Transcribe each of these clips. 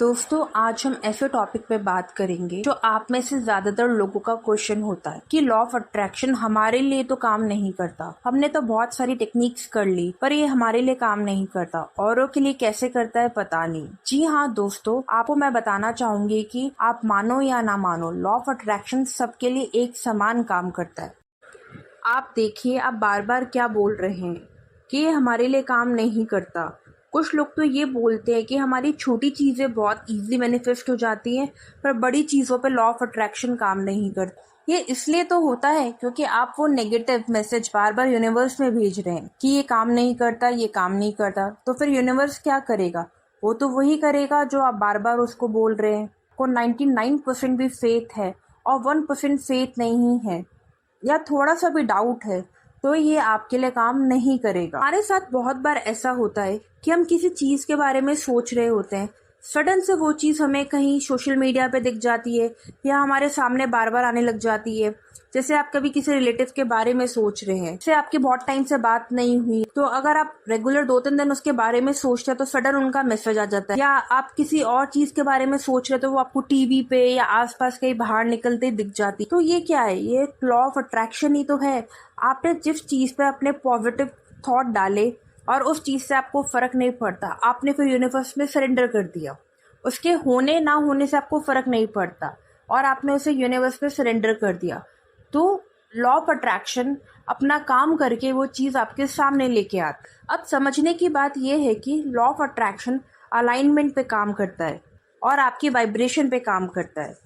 दोस्तों आज हम ऐसे टॉपिक पे बात करेंगे जो आप में से ज्यादातर लोगों का क्वेश्चन होता है कि लॉ ऑफ अट्रैक्शन हमारे लिए तो काम नहीं करता। हमने तो बहुत सारी टेक्निक्स कर ली पर ये हमारे लिए काम नहीं करता, औरों के लिए कैसे करता है पता नहीं। जी हाँ दोस्तों, आपको मैं बताना चाहूंगी कि आप मानो या ना मानो, लॉ ऑफ अट्रैक्शन सबके लिए एक समान काम करता है। आप देखिए, आप बार बार क्या बोल रहे हैं कि ये हमारे लिए काम नहीं करता। कुछ लोग तो ये बोलते हैं कि हमारी छोटी चीज़ें बहुत इजीली मैनिफेस्ट हो जाती हैं पर बड़ी चीज़ों पे लॉ ऑफ अट्रैक्शन काम नहीं करता। ये इसलिए तो होता है क्योंकि आप वो नेगेटिव मैसेज बार बार यूनिवर्स में भेज रहे हैं कि ये काम नहीं करता, ये काम नहीं करता। तो फिर यूनिवर्स क्या करेगा? वो तो वही करेगा जो आप बार बार उसको बोल रहे हैं। को 99% भी फेथ है और 1% फेथ नहीं है या थोड़ा सा भी डाउट है तो ये आपके लिए काम नहीं करेगा। हमारे साथ बहुत बार ऐसा होता है कि हम किसी चीज के बारे में सोच रहे होते हैं, सडन से वो चीज हमें कहीं सोशल मीडिया पे दिख जाती है या हमारे सामने बार बार आने लग जाती है। जैसे आप कभी किसी रिलेटिव के बारे में सोच रहे हैं, जैसे आपकी बहुत टाइम से बात नहीं हुई, तो अगर आप रेगुलर 2-3 दिन उसके बारे में सोचते हैं तो सडन उनका मैसेज आ जाता है। या आप किसी और चीज के बारे में सोच रहे हो तो वो आपको टीवी पे या आसपास कहीं बाहर निकलते ही दिख जाती। तो ये क्या है? ये लॉ ऑफ अट्रैक्शन ही तो है। आपने जिस चीज पे अपने पॉजिटिव थॉट डाले और उस चीज से आपको फर्क नहीं पड़ता, आपने फिर यूनिवर्स में सरेंडर कर दिया। उसके होने ना होने से आपको फर्क नहीं पड़ता और आपने उसे यूनिवर्स में सरेंडर कर दिया। तो लॉ ऑफ अट्रैक्शन अपना काम करके वो चीज आपके सामने लेके आता। अब समझने की बात यह है कि लॉ ऑफ अट्रैक्शन अलाइनमेंट पे काम करता है और आपकी वाइब्रेशन पे काम करता है।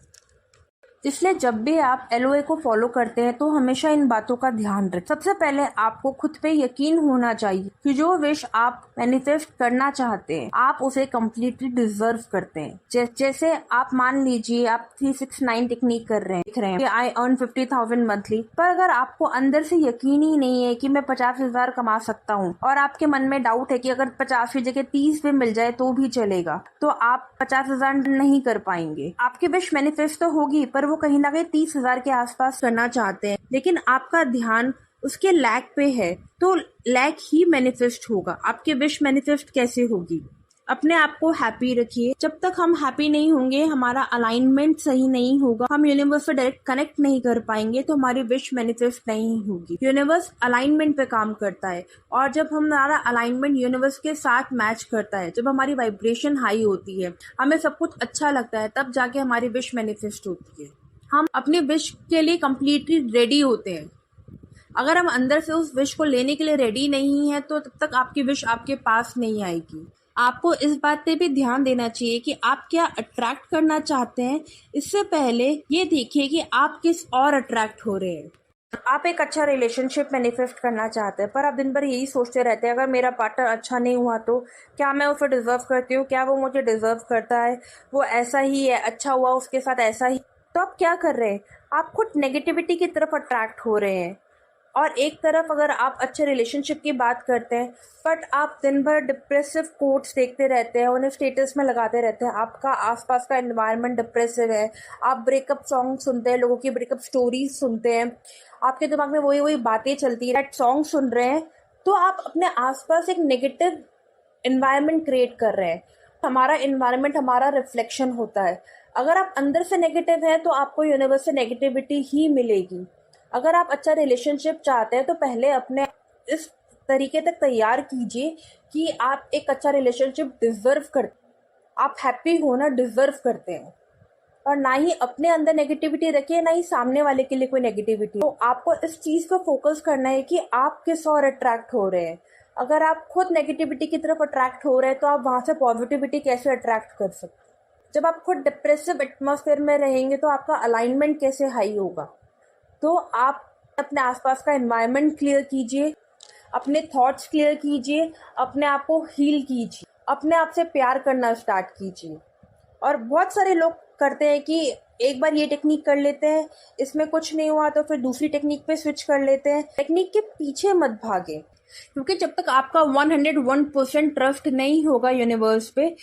इसलिए जब भी आप LOA को फॉलो करते हैं तो हमेशा इन बातों का ध्यान रखें। सबसे पहले आपको खुद पे यकीन होना चाहिए कि जो विश आप मैनिफेस्ट करना चाहते हैं आप उसे कम्प्लीटली डिजर्व करते हैं। जैसे आप मान लीजिए आप 369 टेक्निक कर रहे हैं, देख रहे हैं कि आई अर्न 50,000 मंथली, पर अगर आपको अंदर से यकीन ही नहीं है कि मैं 50,000 कमा सकता हूँ और आपके मन में डाउट है कि अगर 50 की जगह 30 भी मिल जाए तो भी चलेगा, तो आप 50,000 नहीं कर पाएंगे। आपकी विश मैनिफेस्ट तो होगी पर वो कहीं ना कहीं 30,000 के आसपास करना चाहते हैं, लेकिन आपका ध्यान उसके लैक पे है तो लैक ही मैनिफेस्ट होगा। आपकी विश मैनिफेस्ट कैसे होगी? अपने आप को हैप्पी रखिए। जब तक हम हैप्पी नहीं होंगे, हमारा अलाइनमेंट सही नहीं होगा, हम यूनिवर्स से डायरेक्ट कनेक्ट नहीं कर पाएंगे तो हमारी विश मैनिफेस्ट नहीं होगी। यूनिवर्स अलाइनमेंट पे काम करता है और जब हमारा अलाइनमेंट यूनिवर्स के साथ मैच करता है, जब हमारी वाइब्रेशन हाई होती है, हमें सब कुछ अच्छा लगता है, तब जाके हमारी विश मैनिफेस्ट होती है। हम अपनी विश के लिए कम्प्लीटली रेडी होते हैं। अगर हम अंदर से उस विश को लेने के लिए रेडी नहीं है तो तब तक आपकी विश आपके पास नहीं आएगी। आपको इस बात पे भी ध्यान देना चाहिए कि आप क्या अट्रैक्ट करना चाहते हैं। इससे पहले ये देखिए कि आप किस और अट्रैक्ट हो रहे हैं। आप एक अच्छा रिलेशनशिप मैनिफेस्ट करना चाहते हैं पर आप दिन भर यही सोचते रहते हैं, अगर मेरा पार्टनर अच्छा नहीं हुआ तो क्या मैं उसे डिजर्व करती हूँ, क्या वो मुझे डिजर्व करता है, वो ऐसा ही है, अच्छा हुआ उसके साथ ऐसा ही। तो आप क्या कर रहे हैं? आप खुद नेगेटिविटी की तरफ अट्रैक्ट हो रहे हैं। और एक तरफ अगर आप अच्छे रिलेशनशिप की बात करते हैं बट आप दिन भर डिप्रेसिव कोट्स देखते रहते हैं, उन्हें स्टेटस में लगाते रहते हैं, आपका आसपास का एनवायरनमेंट डिप्रेसिव है, आप ब्रेकअप सॉन्ग सुनते हैं, लोगों की ब्रेकअप स्टोरीज सुनते हैं, आपके दिमाग में वही वही बातें चलती है, सॉन्ग सुन रहे हैं, तो आप अपने आसपास एक नेगेटिव एनवायरनमेंट क्रिएट कर रहे हैं। हमारा एनवायरनमेंट हमारा रिफ्लेक्शन होता है। अगर आप अंदर से नेगेटिव हैं तो आपको यूनिवर्स से नेगेटिविटी ही मिलेगी। अगर आप अच्छा रिलेशनशिप चाहते हैं तो पहले अपने इस तरीके तक तैयार कीजिए कि आप एक अच्छा रिलेशनशिप डिजर्व करते, आप हैप्पी होना डिजर्व करते हैं, और ना ही अपने अंदर नेगेटिविटी रखिए ना ही सामने वाले के लिए कोई नेगेटिविटी। तो आपको इस चीज पर फोकस करना है कि आप किस और अट्रैक्ट हो रहे हैं। अगर आप खुद नेगेटिविटी की तरफ अट्रैक्ट हो रहे हैं तो आप वहां से पॉजिटिविटी कैसे अट्रैक्ट कर सकते? जब आप खुद डिप्रेसिव एटमॉस्फेयर में रहेंगे तो आपका अलाइनमेंट कैसे हाई होगा? तो आप अपने आसपास का एनवायरनमेंट क्लियर कीजिए, अपने थॉट्स क्लियर कीजिए, अपने आप को हील कीजिए, अपने आप से प्यार करना स्टार्ट कीजिए। और बहुत सारे लोग करते हैं कि एक बार ये टेक्निक कर लेते हैं, इसमें कुछ नहीं हुआ तो फिर दूसरी टेक्निक पे स्विच कर लेते हैं। टेक्निक के पीछे मत भागे, क्योंकि जब तक आपका 101% ट्रस्ट नहीं होगा यूनिवर्स पे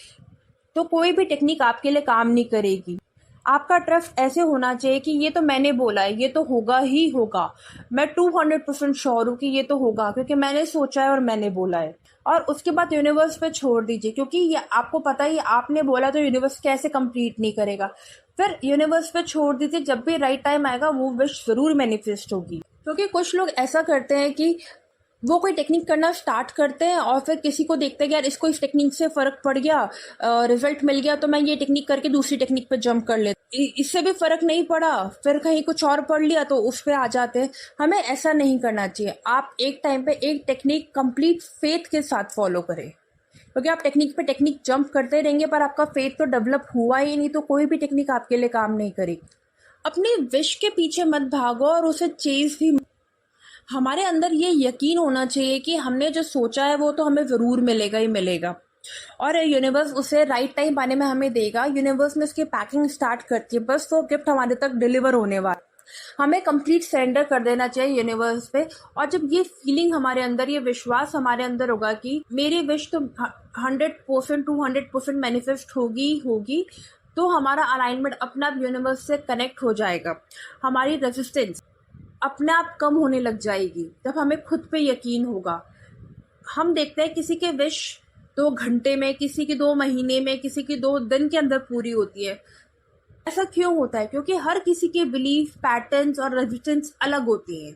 तो कोई भी टेक्निक आपके लिए काम नहीं करेगी। आपका ट्रस्ट ऐसे होना चाहिए कि ये तो मैंने बोला है, ये तो होगा ही होगा। मैं 200% श्योर हूँ कि ये तो होगा, क्योंकि मैंने सोचा है और मैंने बोला है। और उसके बाद यूनिवर्स पे छोड़ दीजिए, क्योंकि ये आपको पता ही आपने बोला तो यूनिवर्स कैसे कंप्लीट नहीं करेगा। फिर यूनिवर्स पे छोड़ दीजिए, जब भी राइट टाइम आएगा वो विश जरूर मैनिफेस्ट होगी। क्योंकि कुछ लोग ऐसा करते हैं कि वो कोई टेक्निक करना स्टार्ट करते हैं और फिर किसी को देखते हैं कि यार इसको इस टेक्निक से फर्क पड़ गया, रिजल्ट मिल गया, तो मैं ये टेक्निक करके दूसरी टेक्निक पे जंप कर लेता, इससे भी फर्क नहीं पड़ा, फिर कहीं कुछ और पढ़ लिया तो उस पे आ जाते हैं। हमें ऐसा नहीं करना चाहिए। आप एक टाइम पे एक टेक्निक कंप्लीट फेथ के साथ फॉलो करें, क्योंकि आप टेक्निक पे टेक्निक जंप करते रहेंगे पर आपका फेथ तो डेवलप हुआ ही नहीं, तो कोई भी टेक्निक आपके लिए काम नहीं करेगी। अपनी विश के पीछे मत भागो और उसे चेज भी। हमारे अंदर ये यकीन होना चाहिए कि हमने जो सोचा है वो तो हमें ज़रूर मिलेगा ही मिलेगा, और यूनिवर्स उसे राइट टाइम आने में हमें देगा। यूनिवर्स में उसकी पैकिंग स्टार्ट करती है, बस वो गिफ्ट हमारे तक डिलीवर होने वाला। हमें कंप्लीट सरेंडर कर देना चाहिए यूनिवर्स पे। और जब ये फीलिंग हमारे अंदर, ये विश्वास हमारे अंदर होगा कि मेरी विश तो 100% 200% मैनिफेस्ट होगी, तो हमारा अलाइनमेंट अपना यूनिवर्स से कनेक्ट हो जाएगा। हमारी रेजिस्टेंस अपने आप कम होने लग जाएगी जब हमें खुद पे यकीन होगा। हम देखते हैं किसी के विश 2 घंटे में, किसी की 2 महीने में, किसी की 2 दिन के अंदर पूरी होती है। ऐसा क्यों होता है? क्योंकि हर किसी के बिलीफ पैटर्न्स और रेजिस्टेंस अलग होती हैं।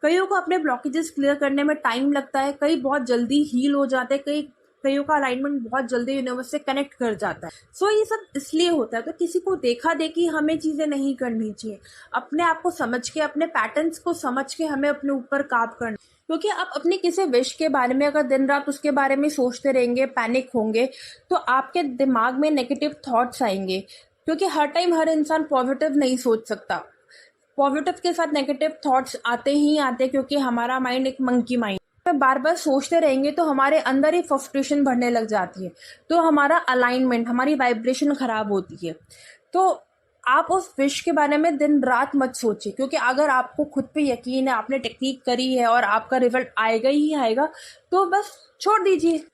कईयों को अपने ब्लॉकेजेस क्लियर करने में टाइम लगता है, कई बहुत जल्दी हील हो जाते हैं, कईयों का अलाइनमेंट बहुत जल्दी यूनिवर्स से कनेक्ट कर जाता है। सो ये सब इसलिए होता है। तो किसी को देखा देखी हमें चीज़ें नहीं करनी चाहिए। अपने आप को समझ के, अपने पैटर्न्स को समझ के हमें अपने ऊपर काम करना। क्योंकि आप अपने किसी विश के बारे में अगर दिन रात उसके बारे में सोचते रहेंगे, पैनिक होंगे, तो आपके दिमाग में नेगेटिव थॉट्स आएंगे। क्योंकि हर टाइम हर इंसान पॉजिटिव नहीं सोच सकता। पॉजिटिव के साथ नेगेटिव थॉट्स आते ही आते, क्योंकि हमारा माइंड एक मंकी माइंड है। बार बार सोचते रहेंगे तो हमारे अंदर ही फ्रस्ट्रेशन बढ़ने लग जाती है, तो हमारा अलाइनमेंट, हमारी वाइब्रेशन खराब होती है। तो आप उस विश के बारे में दिन रात मत सोचिए, क्योंकि अगर आपको खुद पे यकीन है, आपने टेक्निक करी है और आपका रिजल्ट आएगा ही आएगा, तो बस छोड़ दीजिए।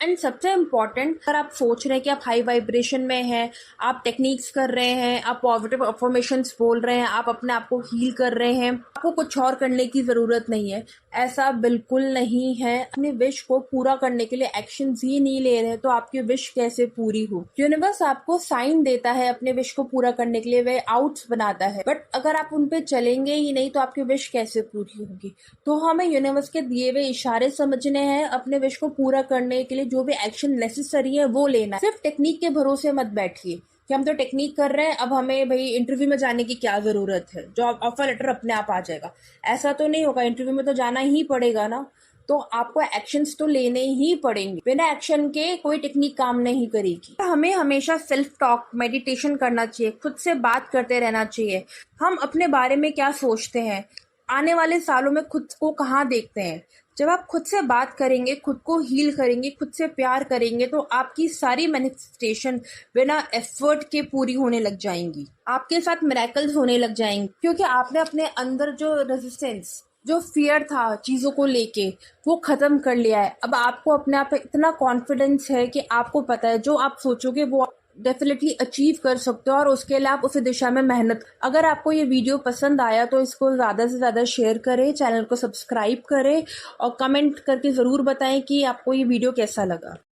एंड सबसे इम्पॉर्टेंट, अगर आप सोच रहे हैं कि आप हाई वाइब्रेशन में हैं, आप टेक्निक्स कर रहे हैं, आप पॉजिटिव अफर्मेशंस बोल रहे हैं, आप अपने आप को हील कर रहे हैं, आपको कुछ और करने की ज़रूरत नहीं है। ऐसा बिल्कुल नहीं है। अपनी विश को पूरा करने के लिए एक्शंस ही नहीं ले रहे हैं, तो आपकी विश कैसे पूरी हो? यूनिवर्स आपको साइन देता है अपने विश को पूरा करने के लिए, वे आउट्स बनाता है, बट अगर आप उन पे चलेंगे ही नहीं तो आपकी विश कैसे पूरी होगी? तो हमें यूनिवर्स के दिए हुए इशारे समझने हैं, अपने विश को पूरा करने के लिए जो भी एक्शन नेसेसरी है वो लेना है। सिर्फ टेक्निक के भरोसे मत बैठिए कि हम तो टेक्निक कर रहे हैं, अब हमें भाई इंटरव्यू में जाने की क्या जरूरत है, जॉब ऑफर लेटर अपने आप आ जाएगा। ऐसा तो नहीं होगा, इंटरव्यू में तो जाना ही पड़ेगा ना। तो आपको एक्शंस तो लेने ही पड़ेंगे, बिना एक्शन के कोई टेक्निक काम नहीं करेगी। हमें हमेशा सेल्फ टॉक, मेडिटेशन करना चाहिए, खुद से बात करते रहना चाहिए। हम अपने बारे में क्या सोचते हैं, आने वाले सालों में खुद को कहाँ देखते हैं। जब आप खुद से बात करेंगे, खुद को हील करेंगे, खुद से प्यार करेंगे, तो आपकी सारी मैनिफेस्टेशन बिना एफर्ट के पूरी होने लग जाएंगी। आपके साथ मिरेकल्स होने लग जाएंगे, क्योंकि आपने अपने अंदर जो रेजिस्टेंस, जो फियर था चीज़ों को लेके, वो ख़त्म कर लिया है। अब आपको अपने आप पे इतना कॉन्फिडेंस है कि आपको पता है जो आप सोचोगे वो डेफिनेटली अचीव कर सकते हो, और उसके लिए आप उसी दिशा में मेहनत। अगर आपको ये वीडियो पसंद आया तो इसको ज़्यादा से ज़्यादा शेयर करें, चैनल को सब्सक्राइब करें और कमेंट करके ज़रूर बताएं कि आपको ये वीडियो कैसा लगा।